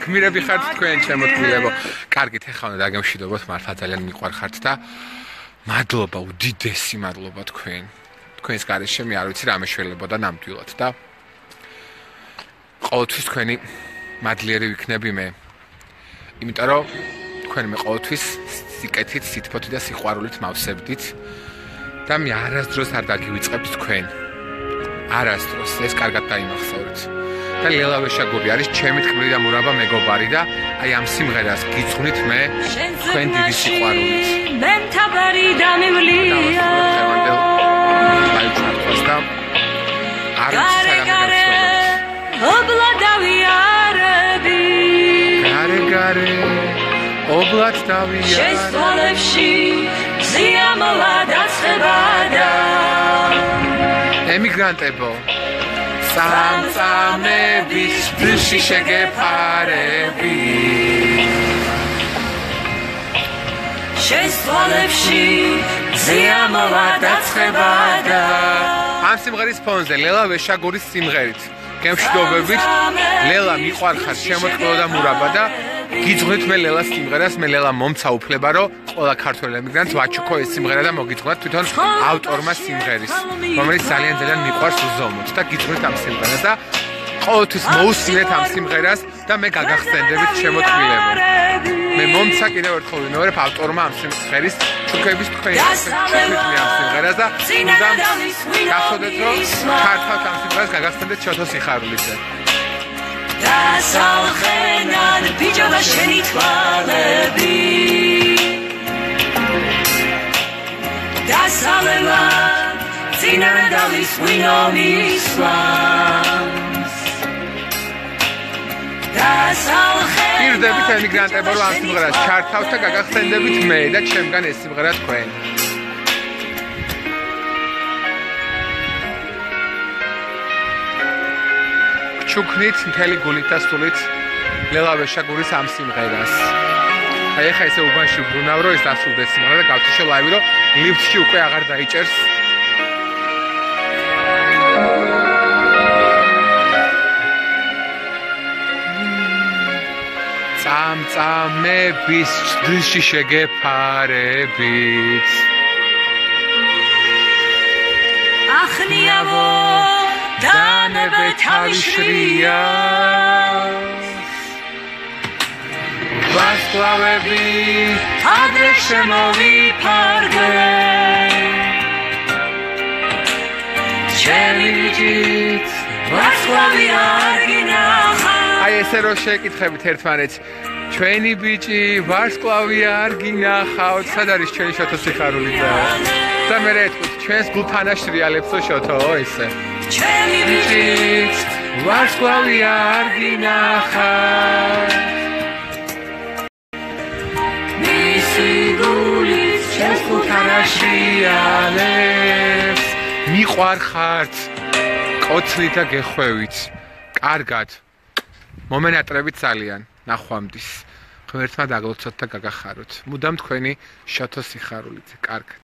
გმირები ხართ თქვენ შემოთქმულებო. კარგით, ეხლა უნდა დაგემშვიდობოთ, მართლა ძალიან მიყვარხართ და მადლობა, უდიდესი მადლობა თქვენ. თქვენს გარეშე მე არ ვიცი რა მეშველებოდა ნამდვილად და ყოველთვის თქვენი მადლიერი ვიქნები მე. იმიტომ რომ თქვენ მე ყოველთვის სიკეთით, სითბოთით და სიყვარულით მავსებდით და მე არასდროს არ დაგივიწყებთ თქვენ. არასდროს ეს კარგად დაიმახსოვრეთ. და ლელა ვეშაგური არის ჩემი თქმული და მურაბა მეგობარი და აი ამ სიმღერას გიძღვნით მე თქვენ დიდი სიყვარულით. მე მთავარი დამივლია. ობლადავიარები გარე ობლად დავიარე შესწავლებში ზიამოვა დაწყება და ემიგრანტებო სამწამების ბიში შეგეფარები შესწავლებში ზიამოვა დაწყება და ამ სიმღერის ფონზე ლელა ვეშაგურის სიმღერით გემშვიდობებით ლელა მიყვარხარ შემოთქმულო და მურაბა და გიძღვნით მე ლელას სიმღერას მე ლელა მომცა უფლება რომ ყველა ქართველ ემიგრანტს ვაჩუქო ეს სიმღერა და მოგიძღვნათ თვითონ ავტორმა სიმღერის რომელიც ძალიან მიყვარს უზომოდ და გიძღვნით ამ სიმღერას და ყოველთვის მოусმინეთ ამ სიმღერას და მე გაგახსენდებით შემოთქმულებო მე მომცა კიდევ ერთხელ ვინაურებ ავტორმა ამ სიმღერის ჩუქების თქვენი ჩუქებით მე ამ სიმღერას და გახსოვდეთ რომ ქართულად ამ სიმღერას გაგახსენდეთ შოთო სიხარულიძე დასალხენან ბიჭობა შენი თვალები დასალევა წინარე დავის ვინომის ვანს პირდებით ემიგრანტებო რომ ამ სიმღერას ჩართავთ და გაგახსენდებით მე და ჩემგან ეს სიმღერა თქვენ ჩუქნით მთელი გულით და სულით ლელა ვეშაგურის ამ სიმღერას აი ეხა ესე უბანში ვბრუნავ რომ ეს დასრულდეს სიმღერა და გავთიშე ლაივი რომ ლიფტში უკვე აღარ დაიჭერს წამწამების ჭრილში შეგეფარებით ახნიავო დანებე თავიშრია ვარსკვლავები ადრე შემოვიფარგე ჩემი ბიჭით ვარსკვლავი არ გინახავ აი ესე რომ შეკითხებით ერთმანეთს ჩვენი ბიჭი ვარსკვლავი არ გინახავთ სად არის ჩვენი შოთო სიხარულიძე და მე ეთქვით ჩვენს გულთან აშრიალებსო შოთო ესე ჩემი ბიჭით ვარსკვლავი არ გინახავთ მისი გულით ჩვენს გულთან აშრიალებს მიყვარხართ კოცნით და გეხვევით კარგად მომენატრებით ძალიან ნახვამდის ღმერთმა დაგლოცოთ და გაგახაროთ მუდამ თქვენი შოთო სიხარულიძე კარგად